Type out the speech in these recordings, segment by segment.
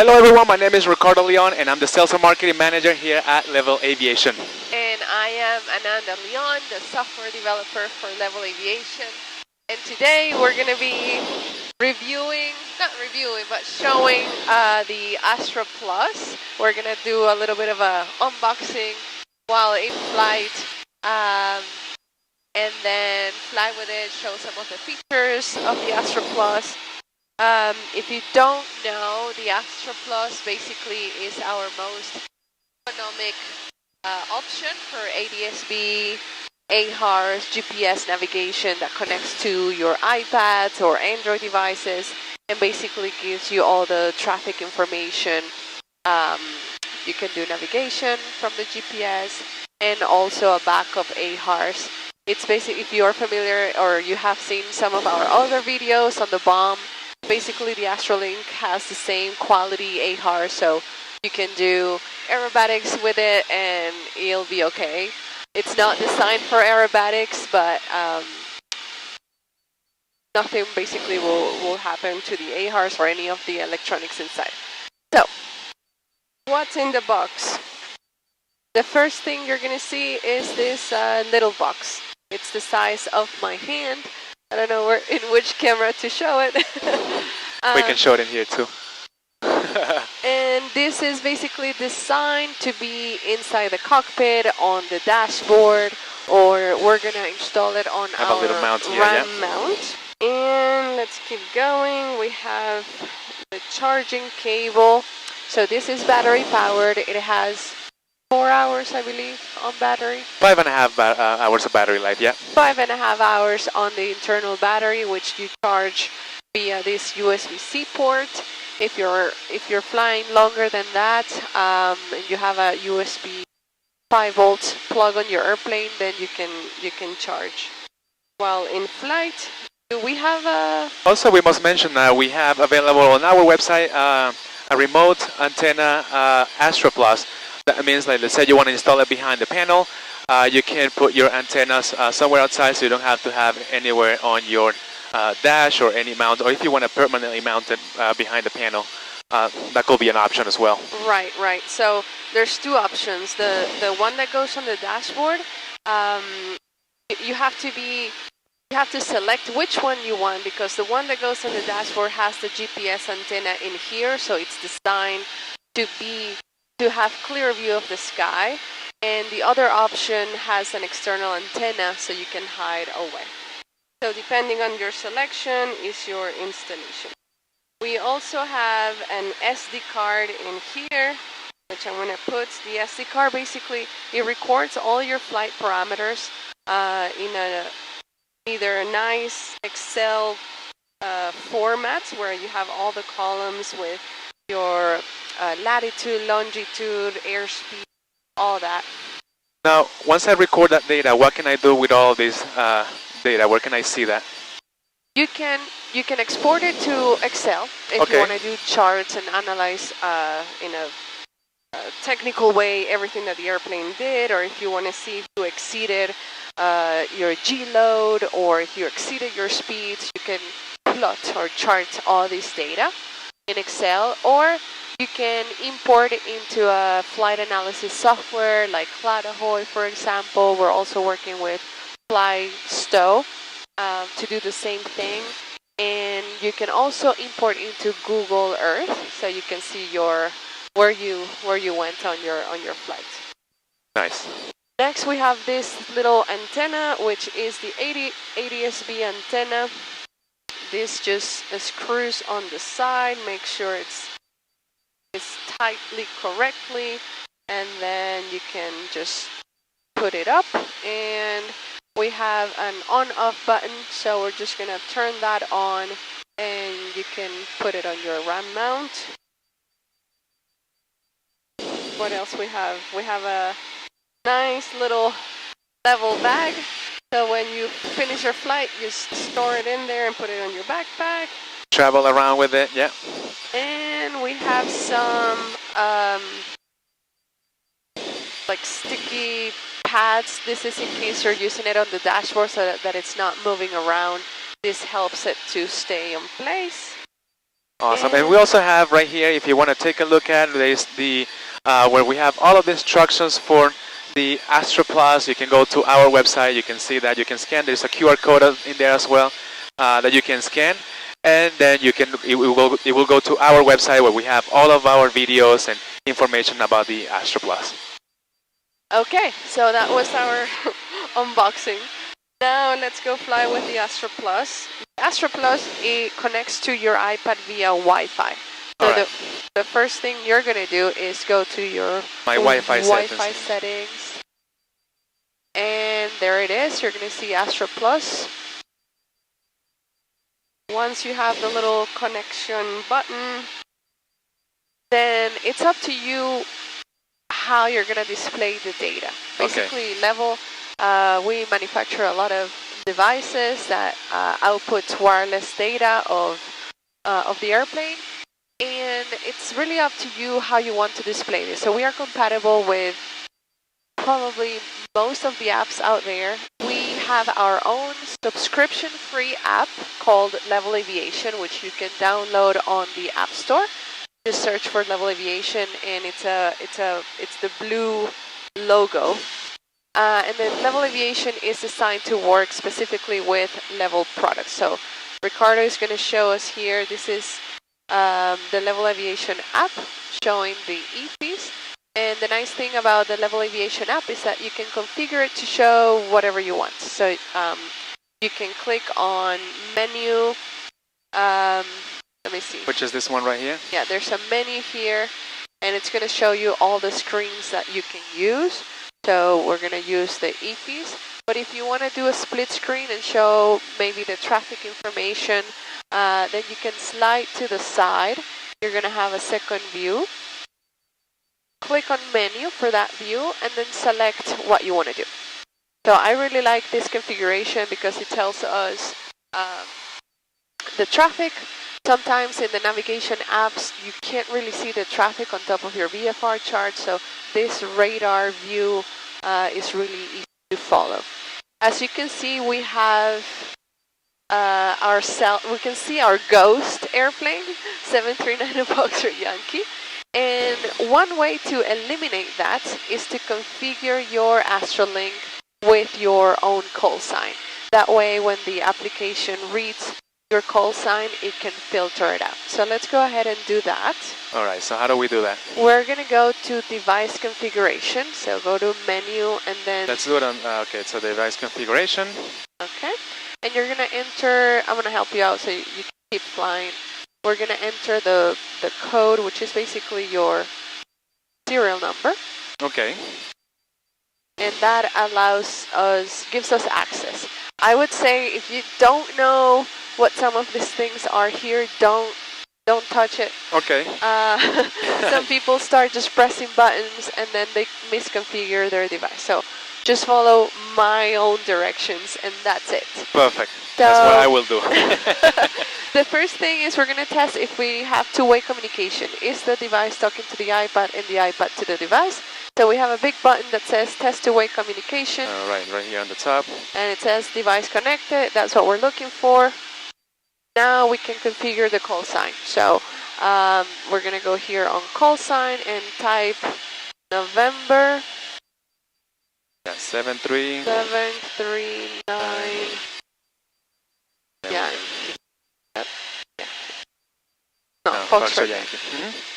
Hello everyone, my name is Ricardo Leon and I'm the Sales and Marketing Manager here at Levil Aviation. And I am Ananda Leon, the software developer for Levil Aviation. And today we're going to be but showing the Astro Plus. We're going to do a little bit of a unboxing while in flight. And then fly with it, show some of the features of the Astro Plus. If you don't know, the Astro Plus basically is our most economic option for ADS-B, AHRS, GPS navigation that connects to your iPads or Android devices and basically gives you all the traffic information. You can do navigation from the GPS and also a backup AHRS. It's basically, if you are familiar or you have seen some of our other videos on the bomb, basically the Astrolink has the same quality AHRS, so you can do aerobatics with it and it'll be okay. It's not designed for aerobatics, but nothing basically will happen to the AHRS or any of the electronics inside. So, what's in the box? The first thing you're going to see is this little box. It's the size of my hand. I don't know in which camera to show it. We can show it in here too. And this is basically designed to be inside the cockpit, on the dashboard, or we're going to install it on our a little mount here, RAM mount. And let's keep going. We have the charging cable. So this is battery powered. It has 4 hours, I believe, on battery. 5.5 hours of battery life, yeah. 5.5 hours on the internal battery, which you charge via this USB-C port. If you're flying longer than that, and you have a USB 5-volt plug on your airplane, then you can charge. While in flight, do we have a... Also, we must mention that we have available on our website a remote antenna Astro Plus. That means, like, let's say you want to install it behind the panel, you can put your antennas somewhere outside, so you don't have to have it anywhere on your dash or any mount, or if you want to permanently mount it behind the panel, that could be an option as well. Right. So there's two options. The one that goes on the dashboard, you have to select which one you want, because the one that goes on the dashboard has the GPS antenna in here, so it's designed to have clear view of the sky, and the other option has an external antenna so you can hide away. So depending on your selection is your installation. We also have an SD card in here, which I'm going to put. The SD card, basically, it records all your flight parameters in either a nice Excel format where you have all the columns with your latitude, longitude, airspeed, all that. Now, once I record that data, what can I do with all this data? Where can I see that? You can export it to Excel if you want to do charts and analyze in a technical way everything that the airplane did, or if you want to see if you exceeded your G load, or if you exceeded your speeds, you can plot or chart all this data in Excel, or you can import it into a flight analysis software like Cloud-Ahoy, for example. We're also working with Flysto to do the same thing, and you can also import into Google Earth, so you can see where you went on your flight. Nice. Next, we have this little antenna, which is the ADS-B antenna. This just screws on the side, make sure it's tightly correctly, and then you can just put it up. And we have an on-off button, so we're just going to turn that on, and you can put it on your RAM mount. What else we have? We have a nice little level bag. So when you finish your flight, you store it in there and put it on your backpack. Travel around with it, yeah. And we have some like sticky pads. This is in case you're using it on the dashboard so that it's not moving around. This helps it to stay in place. Awesome. And we also have right here, if you want to take a look at, there's the where we have all of the instructions for the Astro Plus. You can go to our website. You can see that you can scan. There's a QR code in there as well that you can scan, and then you can it will go to our website where we have all of our videos and information about the Astro Plus. Okay, so that was our unboxing. Now let's go fly with the Astro Plus. Astro Plus, it connects to your iPad via Wi-Fi. So the first thing you're going to do is go to your Wi-Fi settings. And there it is. You're going to see Astro Plus. Once you have the little connection button, then it's up to you how you're going to display the data. Basically, Levil, we manufacture a lot of devices that outputs wireless data of the airplane, and it's really up to you how you want to display this. So we are compatible with probably most of the apps out there. We have our own subscription-free app called Levil Aviation, which you can download on the App Store. Just search for Levil Aviation, and it's the blue logo. And then Levil Aviation is designed to work specifically with Levil products. So Ricardo is going to show us here. This is the Levil Aviation app showing the eFees. And the nice thing about the Levil Aviation app is that you can configure it to show whatever you want. So you can click on menu. Let me see. Which is this one right here? Yeah, there's a menu here, and it's going to show you all the screens that you can use. So we're going to use the eFees. But if you want to do a split screen and show maybe the traffic information, then you can slide to the side. You're going to have a second view. Click on menu for that view, and then select what you want to do. So I really like this configuration because it tells us the traffic. Sometimes in the navigation apps, you can't really see the traffic on top of your VFR chart, so this radar view is really easy to follow. As you can see, we have we can see our ghost airplane, 739 Foxtrot Yankee. And one way to eliminate that is to configure your Astrolink with your own call sign. That way, when the application reads your call sign, it can filter it out. So let's go ahead and do that. All right, so how do we do that? We're going to go to device configuration. So go to menu and then... Let's do it on, okay, so device configuration. Okay. And you're going to enter, I'm going to help you out so you can keep flying. We're going to enter the code, which is basically your serial number. Okay. And that gives us access. I would say if you don't know what some of these things are here, don't touch it. Okay. Some people start just pressing buttons and then they misconfigure their device. So just follow my own directions and that's it. Perfect. So, that's what I will do. The first thing is we're going to test if we have two-way communication. Is the device talking to the iPad and the iPad to the device? So we have a big button that says test two-way communication. Right here on the top. And it says device connected. That's what we're looking for. Now we can configure the call sign. So we're going to go here on call sign and type November. Yeah, 739. Yeah. Yep. Yeah. No, Foxtrot Yankee.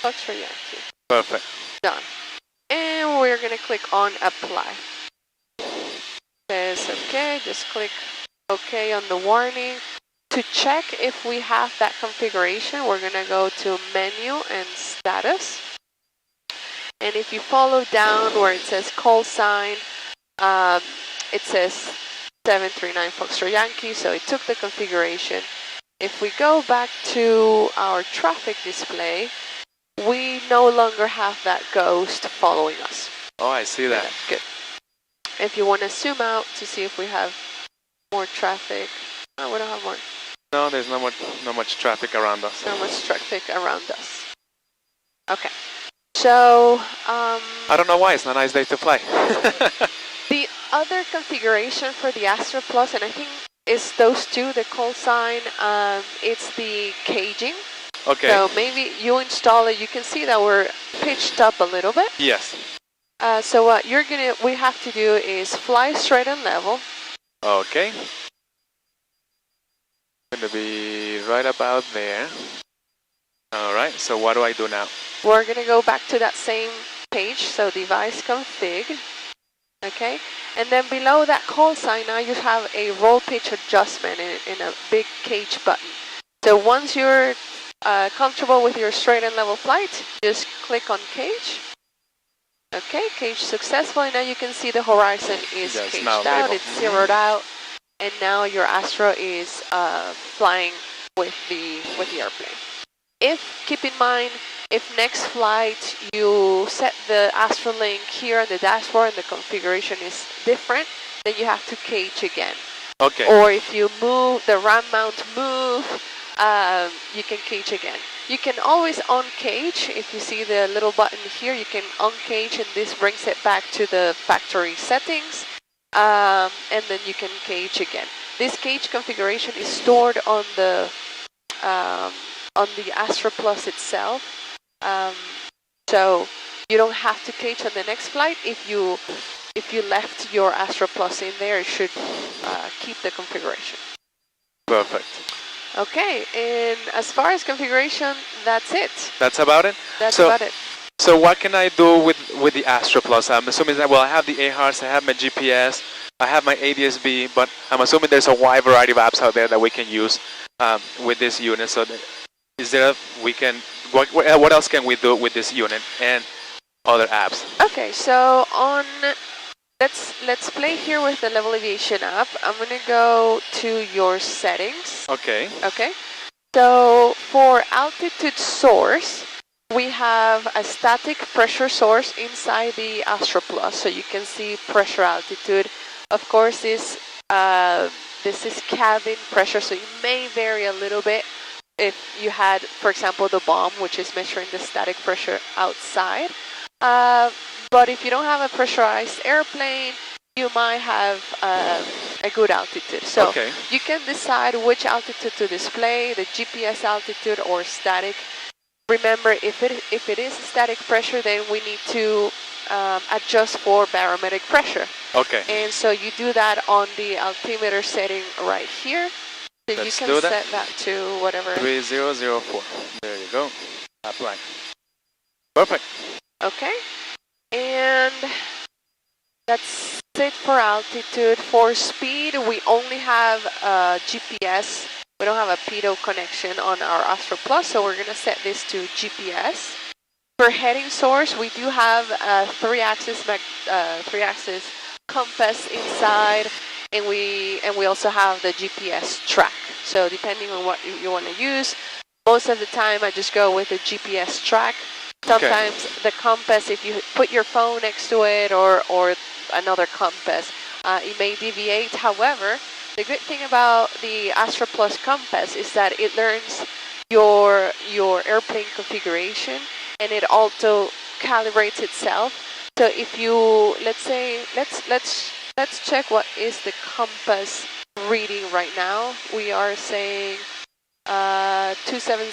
Foxtrot Yankee. Perfect. Done. And we're going to click on apply. Says okay, just click OK on the warning. To check if we have that configuration, we're going to go to menu and status. And if you follow down where it says call sign, it says 739 Foxtrot Yankee, so it took the configuration. If we go back to our traffic display, we no longer have that ghost following us. Oh, I see that. Yeah, good. If you want to zoom out to see if we have more traffic, no, we don't have more. No, there's no much traffic around us. No much traffic around us. Okay. So, I don't know why, it's not a nice day to fly. The other configuration for the Astro Plus, and I think it's those two, the call sign, it's the caging. Okay. So maybe you install it. You can see that we're pitched up a little bit. Yes. So what we have to do is fly straight and level. Okay. Going to be right about there. All right. So what do I do now? We're going to go back to that same page. So device config. Okay. And then below that call sign, now you have a roll pitch adjustment in a big cage button. So once you're comfortable with your straight and level flight, just click on cage. Okay, cage successful, and now you can see the horizon is caged out, it's zeroed out, and now your Astro is flying with the airplane. Keep in mind, if next flight you set the Astro link here on the dashboard and the configuration is different, then you have to cage again. Okay. Or if you move the RAM mount you can cage again. You can always uncage. If you see the little button here, you can uncage, and this brings it back to the factory settings, and then you can cage again. This cage configuration is stored on the Astro Plus itself, so you don't have to cage on the next flight. If you left your Astro Plus in there, it should keep the configuration. Perfect. Okay, and as far as configuration, that's it. That's about it? That's about it. So what can I do with the Astro Plus? I'm assuming that, well, I have the AHARS, I have my GPS, I have my ADS-B, but I'm assuming there's a wide variety of apps out there that we can use with this unit. So what else can we do with this unit and other apps? Okay, so let's play here with the Levil Aviation app. I'm going to go to your settings. Okay. Okay. So for altitude source, we have a static pressure source inside the Astro Plus, so you can see pressure altitude. Of course, this is cabin pressure, so it may vary a little bit if you had, for example, the bomb, which is measuring the static pressure outside. But if you don't have a pressurized airplane, you might have a good altitude. So you can decide which altitude to display, the GPS altitude or static. Remember, if it is static pressure, then we need to adjust for barometric pressure. Okay. And so you do that on the altimeter setting right here. So you can set that to whatever. 3004. There you go. Apply. Perfect. Okay. And that's it for altitude. For speed, we only have GPS. We don't have a PIDO connection on our Astro Plus, so we're going to set this to GPS. For heading source, we do have a three-axis compass inside, and we also have the GPS track. So depending on what you want to use, most of the time I just go with the GPS track. Sometimes the compass, if you put your phone next to it or another compass, it may deviate. However, the good thing about the Astro Plus compass is that it learns your airplane configuration, and it also calibrates itself. So if you, let's say, let's check what is the compass reading right now. We are saying 270.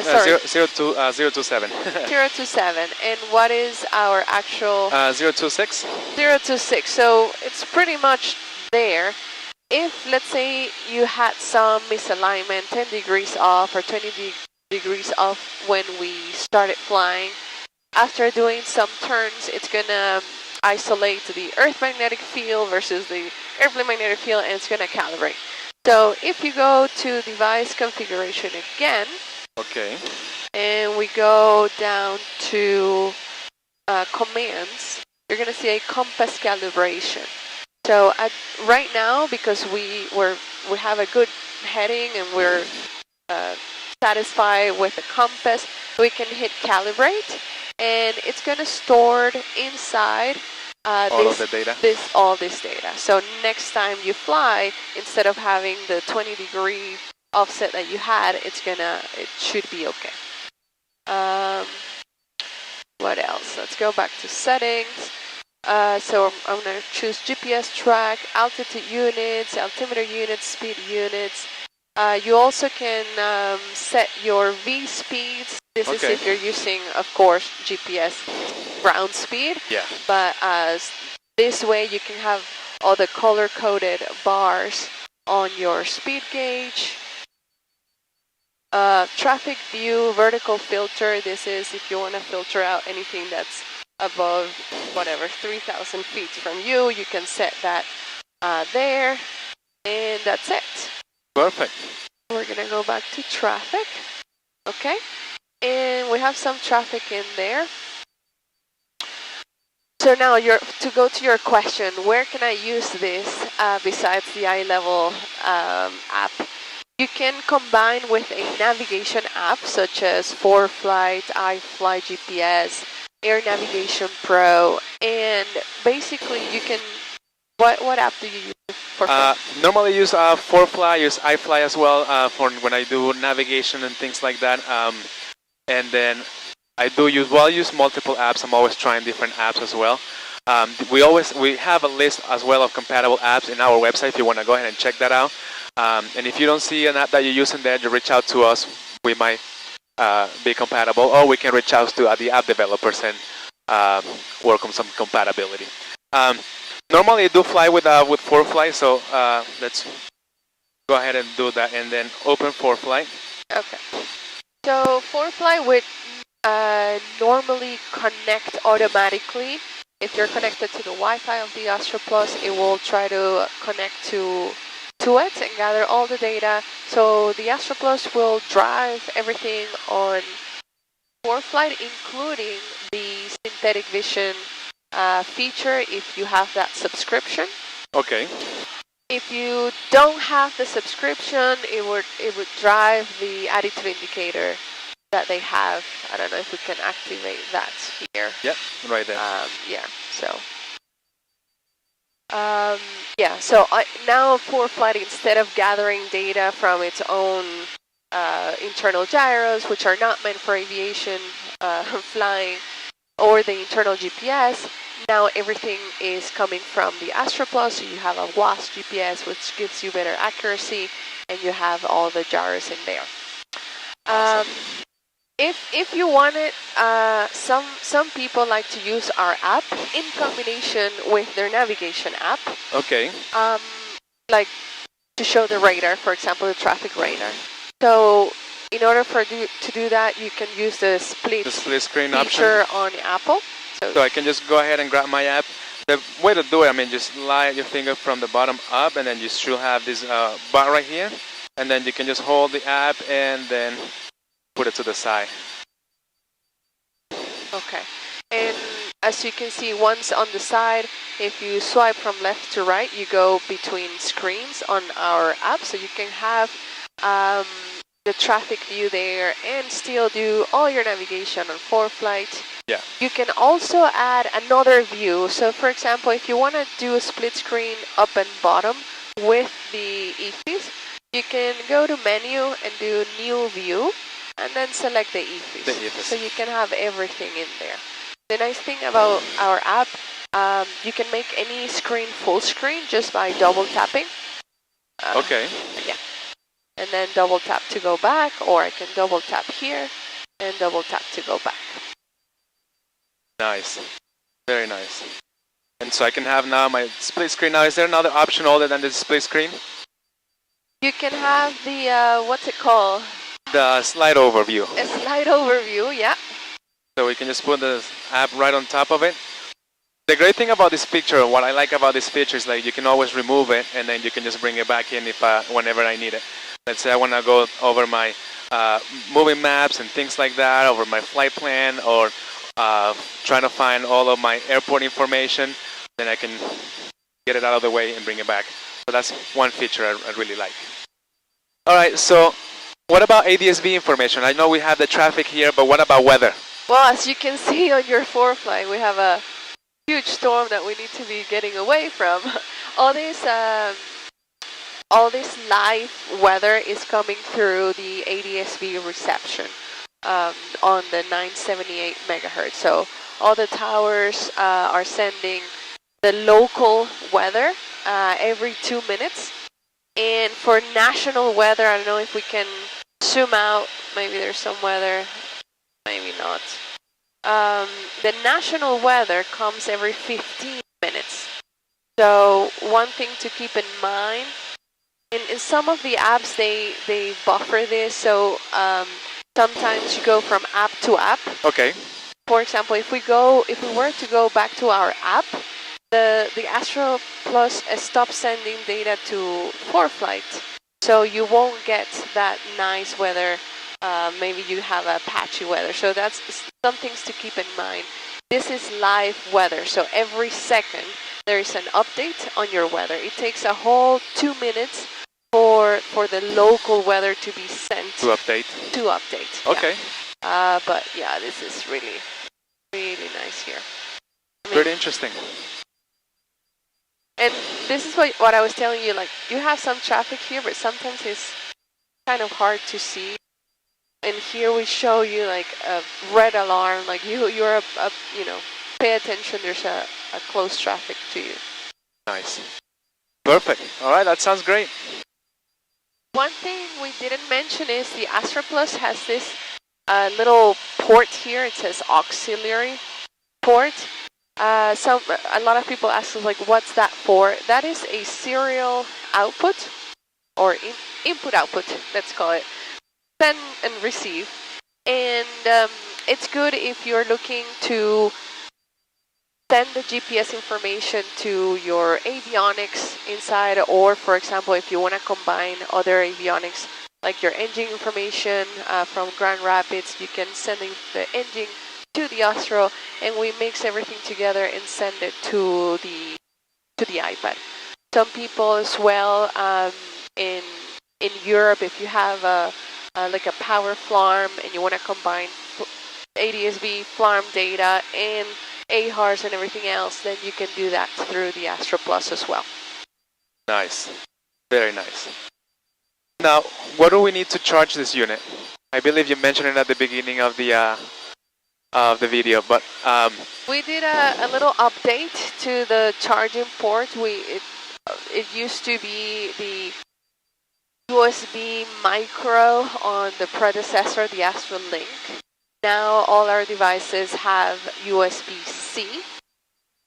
Sorry. 027. 027. And what is our actual? 026. 026. So it's pretty much there. If, let's say, you had some misalignment, 10 degrees off or 20 degrees off when we started flying, after doing some turns, it's going to isolate the Earth magnetic field versus the airplane magnetic field, and it's going to calibrate. So if you go to device configuration again, and we go down to commands, you're going to see a compass calibration. So right now, because we have a good heading and we're satisfied with the compass, we can hit calibrate, and it's going to store inside all this data. So next time you fly, instead of having the 20-degree offset that you had, it should be okay. What else? Let's go back to settings. So I'm going to choose GPS track, altitude units, altimeter units, speed units, You also can set your V speeds. This is if you're using, of course, GPS ground speed. Yeah. But this way you can have all the color-coded bars on your speed gauge. Traffic view, vertical filter. This is if you want to filter out anything that's above, whatever, 3,000 feet from you. You can set that there. And that's it. Perfect. We're going to go back to traffic. Okay. And we have some traffic in there. So now to go to your question, where can I use this besides the iLevel app? You can combine with a navigation app such as Inflight, iFly GPS, Air Navigation Pro, and basically you can. What app do you use for fun? Normally use Inflight, use iFly as well for when I do navigation and things like that. And then I use multiple apps. I'm always trying different apps as well. We have a list as well of compatible apps in our website if you want to go ahead and check that out. And if you don't see an app that you're using there, you reach out to us. We might be compatible, or we can reach out to the app developers and work on some compatibility. Normally I do fly with Inflight, so let's go ahead and do that, and then open Inflight. Okay. So Inflight would normally connect automatically. If you're connected to the Wi-Fi of the Astro Plus, it will try to connect to it and gather all the data. So the Astro Plus will drive everything on Inflight, including the synthetic vision feature if you have that subscription. Okay. If you don't have the subscription, it would drive the attitude indicator that they have. I don't know if we can activate that here. Yep, right there. Yeah. So. Yeah. So now Inflight, instead of gathering data from its own internal gyros, which are not meant for aviation flying, or the internal GPS, now everything is coming from the Astro Plus. So you have a WASP GPS, which gives you better accuracy, and you have all the gyros in there. Awesome. If you want it, some people like to use our app in combination with their navigation app. Okay. Like to show the radar, for example, the traffic radar. So in order to do that, you can use the split screen feature option on Apple. So I can just go ahead and grab my app. The way to do it, I mean, just slide your finger from the bottom up, and then you should have this bar right here, and then you can just hold the app and then put it to the side. Okay. And as you can see, once on the side, if you swipe from left to right, you go between screens on our app, so you can have the traffic view there and still do all your navigation on Inflight. Yeah. You can also add another view. So for example, if you want to do a split screen up and bottom with the EFIS, you can go to menu and do new view and then select the EFIS. So you can have everything in there. The nice thing about our app, you can make any screen full screen just by double tapping. Okay. Yeah. And then double tap to go back, or I can double tap here and double tap to go back. Nice. Very nice. And so I can have now my split screen. Now, is there another option other than the split screen? You can have the, what's it called? The slide overview. A slide overview, yeah. So we can just put the app right on top of it. The great thing about this picture, what I like about this feature is like you can always remove it and then you can just bring it back in whenever I need it. Let's say I want to go over my moving maps and things like that, over my flight plan, or trying to find all of my airport information, then I can get it out of the way and bring it back. So that's one feature I really like. All right, so what about ADS-B information? I know we have the traffic here, but what about weather? Well, as you can see on your Inflight, we have a huge storm that we need to be getting away from. All this live weather is coming through the ADS-B reception on the 978 megahertz. So all the towers are sending the local weather every 2 minutes. And for national weather, I don't know if we can zoom out. Maybe there's some weather, maybe not. The national weather comes every 15 minutes. So one thing to keep in mind, in some of the apps, they buffer this. So sometimes you go from app to app. Okay. For example, if we were to go back to our app, the Astro Plus stops sending data to Inflight, so you won't get that nice weather. Maybe you have a patchy weather, so that's some things to keep in mind. This is live weather, so every second there is an update on your weather. It takes a whole 2 minutes for the local weather to be sent To update. Okay. Yeah. But yeah, this is really nice here. Very interesting. And this is what I was telling you, like, you have some traffic here, but sometimes it's kind of hard to see. And here we show you like a red alarm, like you're you know, pay attention, there's a close traffic to you. Nice. Perfect. All right, that sounds great. One thing we didn't mention is the Astro Plus has this little port here. It says auxiliary port. A lot of people ask us, like, what's that for? That is a serial output, or input output, let's call it. Send and receive. And it's good if you're looking to send the GPS information to your avionics inside, or for example, if you want to combine other avionics, like your engine information from Grand Rapids, you can send the engine to the Astro, and we mix everything together and send it to the iPad. Some people as well in Europe, if you have like a power farm and you want to combine ADS-B farm data and AHARS and everything else, then you can do that through the Astro Plus as well. Nice. Very nice. Now, what do we need to charge this unit? I believe you mentioned it at the beginning of the video, but we did a little update to the charging port. It used to be the USB micro on the predecessor, the Astro Link. Now all our devices have USB-C.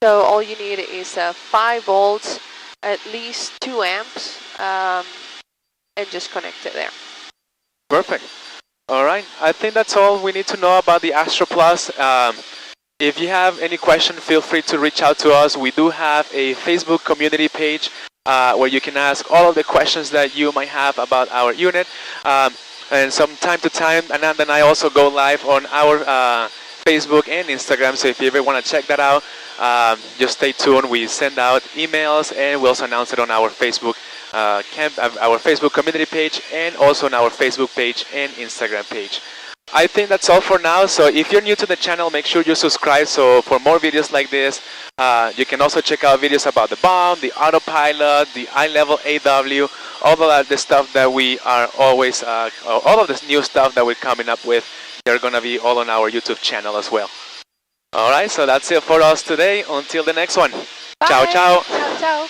So all you need is 5 volts, at least 2 amps, and just connect it there. Perfect. All right. I think that's all we need to know about the Astro Plus. If you have any question, feel free to reach out to us. We do have a Facebook community page where you can ask all of the questions that you might have about our unit. And from time to time, Ananda and I also go live on our Facebook and Instagram. So if you ever want to check that out, just stay tuned. We send out emails, and we also announce it on our Facebook our Facebook community page, and also on our Facebook page and Instagram page. I think that's all for now. So if you're new to the channel, make sure you subscribe. So for more videos like this, you can also check out videos about the bomb, the autopilot, the iLevel AW, all of the stuff that we are always, all of this new stuff that we're coming up with. They're going to be all on our YouTube channel as well. All right, so that's it for us today. Until the next one. Bye. Ciao, ciao. Ciao, ciao.